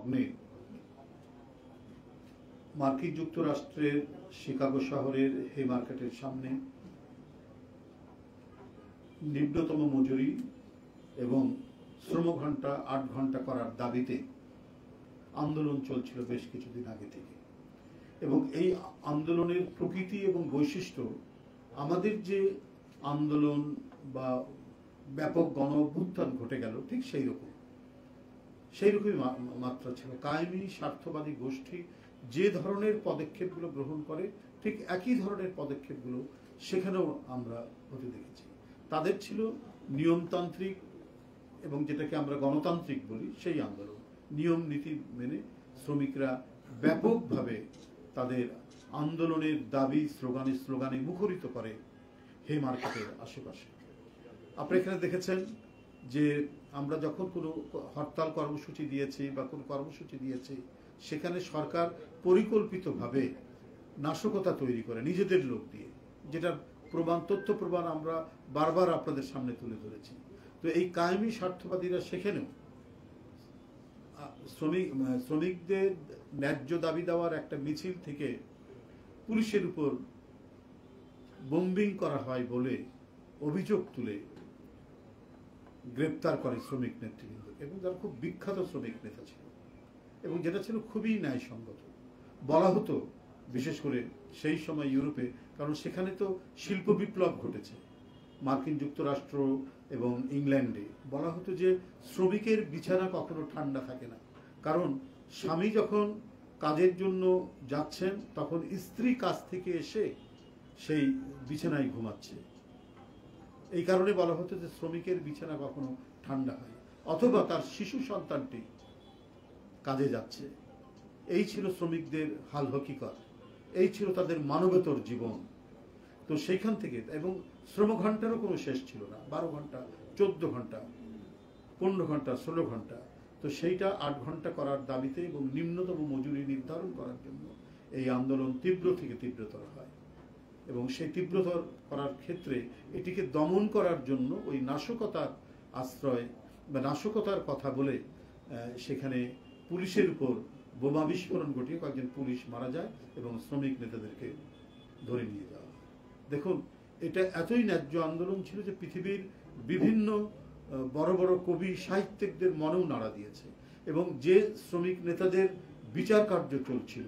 লগ্নে মার্কিন যুক্তরাষ্ট্রের শিকাগো শহরের হে মার্কেটের সামনে নিম্নতম মজুরি এবং শ্রমঘণ্টা ৮ ঘন্টা করার দাবিতে আন্দোলন চলছিল বেশ কিছুদিন আগে থেকে। এবং এই আন্দোলনের প্রকৃতি এবং বৈশিষ্ট্য আমাদের যে আন্দোলন বা ব্যাপক গণ অভ্যুত্থান ঘটে গেল ঠিক সেই রকমই মাত্রা ছিল। কায়েমি স্বার্থবাদী গোষ্ঠী যে ধরনের পদক্ষেপগুলো গ্রহণ করে ঠিক একই ধরনের পদক্ষেপগুলো সেখানেও আমরা হতে দেখেছি। তাদের ছিল নিয়মতান্ত্রিক এবং যেটাকে আমরা গণতান্ত্রিক বলি সেই আন্দোলন। নিয়ম নীতি মেনে শ্রমিকরা ব্যাপকভাবে তাদের আন্দোলনের দাবি স্লোগানে মুখরিত করে হে মার্কেটের আশেপাশে। আপনারা এখানে দেখেছেন যে আমরা যখন কোনো হরতাল কর্মসূচি দিয়েছি বা কোনো কর্মসূচি দিয়েছি সেখানে সরকার পরিকল্পিতভাবে নাশকতা তৈরি করে নিজেদের লোক দিয়ে, যেটার তথ্য প্রমাণ আমরা বারবার আপনাদের সামনে তুলে ধরেছি। তো এই কায়েমি স্বার্থবাদীরা সেখানেও শ্রমিকদের ন্যায্য দাবি দেওয়ার একটা মিছিল থেকে পুলিশের উপর বোম্বিং করা হয় বলে অভিযোগ তুলে গ্রেপ্তার করে শ্রমিক নেতৃবৃন্দকে, এবং যারা খুব বিখ্যাত শ্রমিক নেতা ছিল এবং যেটা ছিল খুবই ন্যায়সঙ্গত। বলা হতো বিশেষ করে সেই সময় ইউরোপে, কারণ সেখানে তো শিল্প বিপ্লব ঘটেছে মার্কিন যুক্তরাষ্ট্র এবং ইংল্যান্ডে, বলা হতো যে শ্রমিকের বিছানা কখনো ঠান্ডা থাকে না, কারণ স্বামী যখন কাজের জন্য যাচ্ছেন তখন স্ত্রী কাজ থেকে এসে সেই বিছানায় ঘুমাচ্ছে। এই কারণে বলা হতো যে শ্রমিকের বিছানা কখনো ঠান্ডা হয়, অথবা তার শিশু সন্তানটি কাজে যাচ্ছে। এই ছিল শ্রমিকদের হাল হকিকত, এই ছিল তাদের মানবেতর জীবন। তো সেইখান থেকে এবং শ্রমঘণ্টারও কোনো শেষ ছিল না, 12 ঘন্টা, 14 ঘন্টা, 15 ঘন্টা, 16 ঘন্টা। তো সেইটা 8 ঘন্টা করার দাবিতে এবং নিম্নতম মজুরি নির্ধারণ করার জন্য এই আন্দোলন তীব্র থেকে তীব্রতর হয়। এবং সেই তীব্রতর করার ক্ষেত্রে এটিকে দমন করার জন্য ওই নাশকতার আশ্রয় বা নাশকতার কথা বলে সেখানে পুলিশের উপর বোমা বিস্ফোরণ ঘটিয়ে কয়েকজন পুলিশ মারা যায় এবং শ্রমিক নেতাদেরকে ধরে নিয়ে যাওয়া। দেখুন, এটা এতই ন্যায্য আন্দোলন ছিল যে পৃথিবীর বিভিন্ন বড় বড় কবি সাহিত্যিকদের মনেও নাড়া দিয়েছে। এবং যে শ্রমিক নেতাদের বিচার কার্য চলছিল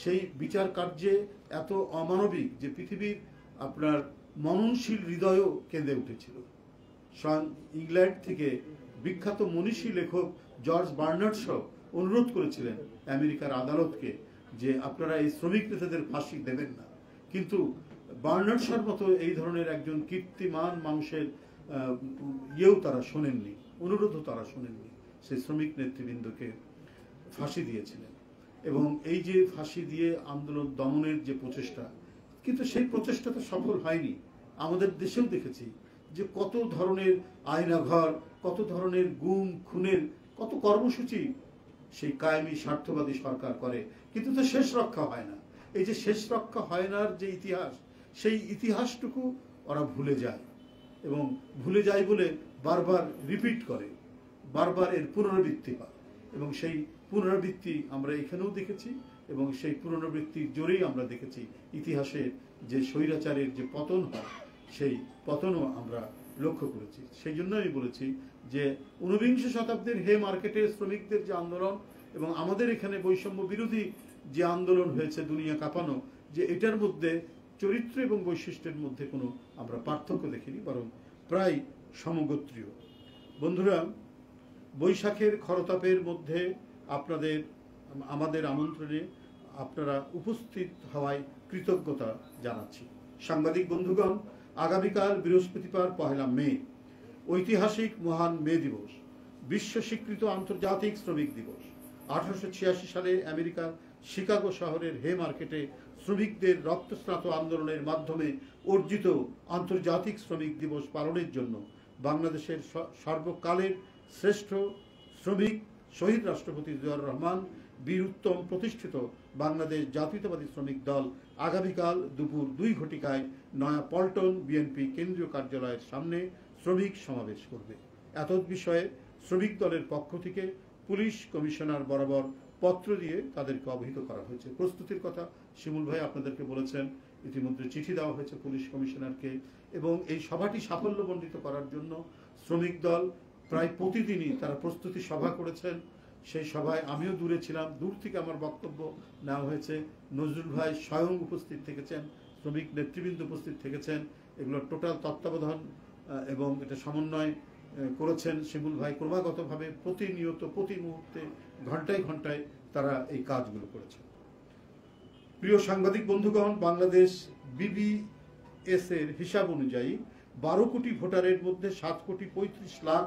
সেই বিচার কার্যে এত অমানবিক যে পৃথিবীর আপনার মননশীল হৃদয়ও কেঁদে উঠেছিল। স্বয়ং ইংল্যান্ড থেকে বিখ্যাত মনীষী লেখক জর্জ বার্নার্ড শ অনুরোধ করেছিলেন আমেরিকার আদালতকে যে আপনারা এই শ্রমিক নেতাদের ফাঁসি দেবেন না, কিন্তু বার্নার্ড শর মতো এই ধরনের একজন কীর্তিমান মানুষের তারা শোনেননি, অনুরোধও তারা শোনেননি। সেই শ্রমিক নেতৃবৃন্দকে ফাঁসি দিয়েছিলেন। এবং এই যে ফাঁসি দিয়ে আন্দোলন দমনের যে প্রচেষ্টা, কিন্তু সেই প্রচেষ্টা তো সফল হয়নি। আমাদের দেশেও দেখেছি যে কত ধরনের আয়নাঘর, কত ধরনের গুম খুনের কত কর্মসূচি সেই কায়েমি স্বার্থবাদী সরকার করে, কিন্তু তো শেষ রক্ষা হয় না। এই যে শেষ রক্ষা হয় না যে ইতিহাস, সেই ইতিহাসটুকু ওরা ভুলে যায় এবং ভুলে যায় বলে বারবার রিপিট করে, বারবার এর পুনরাবৃত্তি হয়। এবং সেই পুনরাবৃত্তি আমরা এখানেও দেখেছি এবং সেই পুনরাবৃত্তির জোরেই আমরা দেখেছি ইতিহাসে যে স্বৈরাচারের যে পতন হয় সেই পতনও আমরা লক্ষ্য করেছি। সেই জন্য আমি বলেছি যে ঊনবিংশ শতাব্দীর হে মার্কেটে শ্রমিকদের যে আন্দোলন এবং আমাদের এখানে বৈষম্য বিরোধী যে আন্দোলন হয়েছে দুনিয়া কাঁপানো, যে এটার মধ্যে চরিত্র এবং বৈশিষ্ট্যের মধ্যে কোনো আমরা পার্থক্য দেখিনি, বরং প্রায় সমগোত্রীয়। বন্ধুরা, বৈশাখের খরতাপের মধ্যে আমাদের আমন্ত্রণে আপনারা উপস্থিত হওয়ায় কৃতজ্ঞতা জানাচ্ছি। সাংবাদিক বন্ধুগণ, আগামীকাল বৃহস্পতিবার 1 মে ঐতিহাসিক মহান মে দিবস, বিশ্ব স্বীকৃত আন্তর্জাতিক শ্রমিক দিবস। 1886 সালে আমেরিকার শিকাগো শহরের হে মার্কেটে শ্রমিকদের রক্তস্নাত আন্দোলনের মাধ্যমে অর্জিত আন্তর্জাতিক শ্রমিক দিবস পালনের জন্য বাংলাদেশের সর্বকালের শ্রেষ্ঠ শ্রমিক শহীদ রাষ্ট্রপতি জিয়াউর রহমান বীর উত্তম প্রতিষ্ঠিত বাংলাদেশ জাতীয়তাবাদী শ্রমিক দল আগামীকাল দুপুর 2 ঘটিকায় নয়া পল্টন বিএনপি কেন্দ্রীয় কার্যালয়ের সামনে শ্রমিক সমাবেশ করবে। এতদ বিষয়ে শ্রমিক দলের পক্ষ থেকে পুলিশ কমিশনার বরাবর পত্র দিয়ে তাদেরকে অবহিত করা হয়েছে। প্রস্তুতির কথা শিমুল ভাই আপনাদেরকে বলেছেন, ইতিমধ্যে চিঠি দেওয়া হয়েছে পুলিশ কমিশনারকে, এবং এই সভাটি সাফল্যমণ্ডিত করার জন্য শ্রমিক দল প্রায় প্রতিদিনই তারা প্রস্তুতি সভা করেছেন। সেই সভায় আমিও দূরে ছিলাম, দূর থেকে আমার বক্তব্য নেওয়া হয়েছে। নজরুল ভাই স্বয়ং উপস্থিত থেকেছেন, শ্রমিক নেতৃবৃন্দ উপস্থিত থেকেছেন, এগুলোর টোটাল তত্ত্বাবধান এবং এটা সমন্বয় করেছেন শিমুল ভাই। ক্রমাগতভাবে প্রতিনিয়ত প্রতি মুহূর্তে ঘন্টায় ঘন্টায় তারা এই কাজগুলো করেছেন। প্রিয় সাংবাদিক বন্ধুগণ, বাংলাদেশ BBS এর হিসাব অনুযায়ী 12 কোটি ভোটারের মধ্যে 7 কোটি 35 লাখ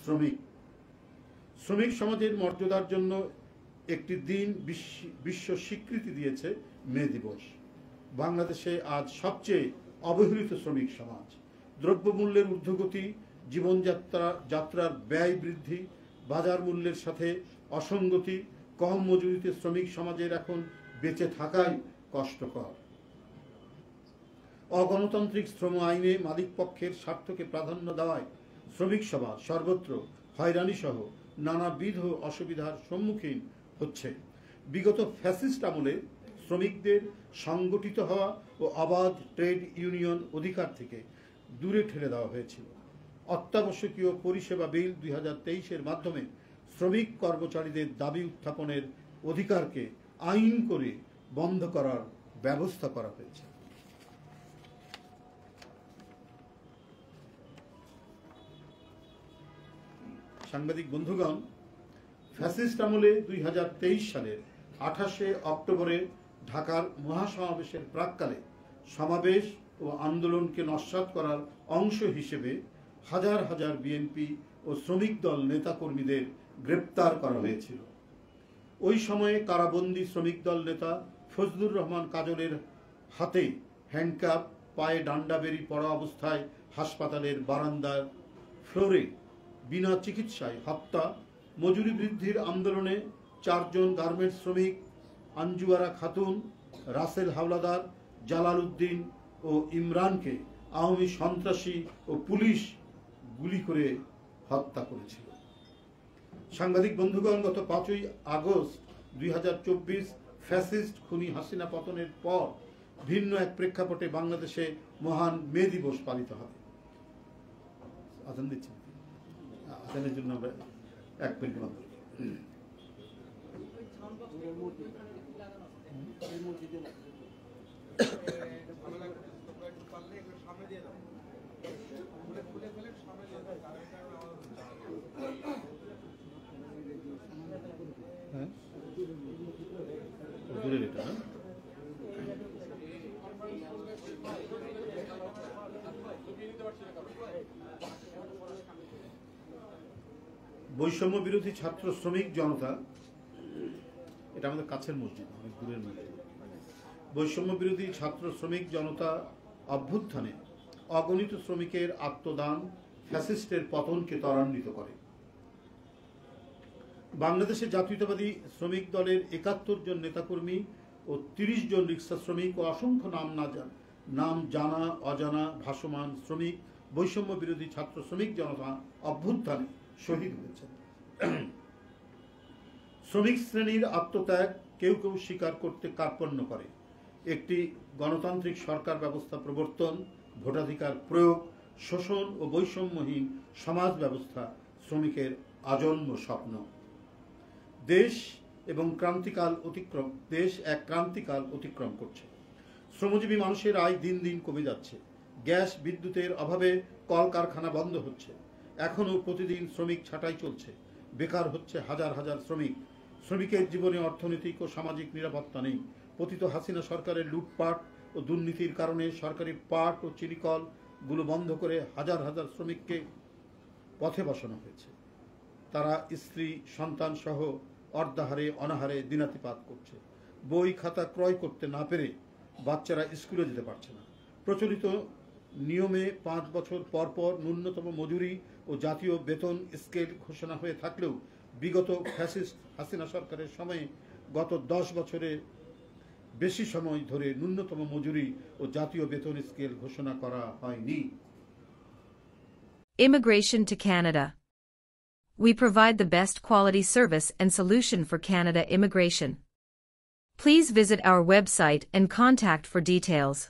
শ্রমিক। শ্রমিক সমাজের মর্যাদার জন্য একটি দিন বিশ্ব স্বীকৃতি দিয়েছে মে দিবস। বাংলাদেশে আজ সবচেয়ে অবহেলিত শ্রমিক সমাজ। দ্রব্যমূল্যের ঊর্ধ্বগতি, জীবনযাত্রার ব্যয় বৃদ্ধি, বাজার মূল্যের সাথে অসঙ্গতি, কম মজুরিতে শ্রমিক সমাজের এখন বেঁচে থাকাই কষ্টকর। অগণতান্ত্রিক শ্রম আইনে মালিক পক্ষের স্বার্থকে প্রাধান্য দেওয়ায় শ্রমিক সমাজ সর্বত্র হয়রানি সহ নানাবিধ অসুবিধার সম্মুখীন হচ্ছে। বিগত ফ্যাসিস্ট আমলে শ্রমিকদের সংগঠিত হওয়া ও অবাধ ট্রেড ইউনিয়ন অধিকার থেকে দূরে ঠেলে দেওয়া হয়েছিল। অত্যাবশ্যকীয় পরিষেবা বিল 2023-এর মাধ্যমে শ্রমিক কর্মচারীদের দাবি উত্থাপনের অধিকারকে আইন করে বন্ধ করার ব্যবস্থা করা হয়েছে। সাংবাদিক বন্ধুগণ, ফ্যাসিস্ট আমলে 2023 সালের 28শে অক্টোবরে ঢাকার মহাসমাবেশের প্রাক্কালে সমাবেশ ও আন্দোলনকে নস্যাৎ করার অংশ হিসেবে হাজার হাজার বিএনপি ও শ্রমিক দল নেতাকর্মীদের গ্রেপ্তার করা হয়েছিল। ওই সময়ে কারাবন্দী শ্রমিক দল নেতা ফজলুর রহমান কাজলের হাতে হ্যান্ডকাপ, পায়ে ডান্ডা বেরি পড়া অবস্থায় হাসপাতালের বারান্দার ফ্লোরে বিনা চিকিৎসায় হত্যা, মজুরি বৃদ্ধির আন্দোলনে 4 জন গার্মেন্টস শ্রমিক আঞ্জুয়ারা খাতুন, রাসেল হাওলাদার, জালাল উদ্দিন ও ইমরানকে আওয়ামী সন্ত্রাসী ও পুলিশ গুলি করে হত্যা করেছিল। সাংবাদিক বন্ধুগণ, গত 5ই আগস্ট 2024 ফ্যাসিস্ট খুনি হাসিনা পতনের পর ভিন্ন এক প্রেক্ষাপটে বাংলাদেশে মহান মে দিবস পালিত হবে। আজান দিচ্ছি, আজানের জন্য আমরা 1 মিনিট মাত্র। দূরের এটা না, বৈষম্য বিরোধী ছাত্র শ্রমিক জনতা, এটা আমাদের কাছের মসজিদ, অনেক দূরের মসজিদ। বৈষম্য বিরোধী ছাত্র শ্রমিক জনতা অভ্যুত্থানে অগণিত শ্রমিকের আত্মদান ফ্যাসিস্টের পতনকে ত্বরান্বিত করে। বাংলাদেশে জাতীয়তাবাদী শ্রমিক দলের 71 জন নেতাকর্মী ও 30 জন রিক্সা শ্রমিক ও অসংখ্য নাম জানা অজানা ভাসমান শ্রমিক বৈষম্য বিরোধী ছাত্র শ্রমিক জনতা অভ্যুত্থানে শহীদ হয়েছেন। শ্রমিক শ্রেণীর আত্মত্যাগ কেউ কেউ স্বীকার করতে কার্পণ্য করে। একটি গণতান্ত্রিক সরকার ব্যবস্থা প্রবর্তন, ভোটাধিকার প্রয়োগ, শোষণ ও বৈষম্যহীন সমাজ ব্যবস্থা শ্রমিকের আজন্ম স্বপ্ন। দেশ এক ক্রান্তিকাল অতিক্রম করছে। শ্রমজীবী মানুষের আয় দিন দিন কমে যাচ্ছে। গ্যাস বিদ্যুতের অভাবে কলকারখানা বন্ধ হচ্ছে। এখনো প্রতিদিন শ্রমিক ছাঁটাই চলছে। বেকার হচ্ছে হাজার হাজার শ্রমিক। শ্রমিকের জীবনে অর্থনৈতিক ও সামাজিক নিরাপত্তা নেই। পতিত হাসিনা সরকারের লুটপাট ও দুর্নীতির কারণে সরকারি পাট ও চিনিকল গুলো বন্ধ করে হাজার হাজার শ্রমিককে পথে বসানো হয়েছে। তারা স্ত্রী সন্তান সহ অর্ধাহারে অনাহারে দিনাতিপাত করছে। বই খাতা ক্রয় করতে না পেরে বাচ্চারা স্কুলে যেতে পারছে না। প্রচলিত নিয়মে 5 বছর পর পর ন্যূনতম মজুরি ও জাতীয় বেতন স্কেল ঘোষণা হয়ে থাকলেও বিগত ফ্যাসিস্ট হাসিনা সরকারের সময়ে গত 10 বছরে বেশি সময় ধরে ন্যূনতম মজুরি ও জাতীয় বেতন স্কেল ঘোষণা করা হয়নি। Immigration to Canada. we provide the best quality service and solution for Canada immigration. Please visit our website and contact for details.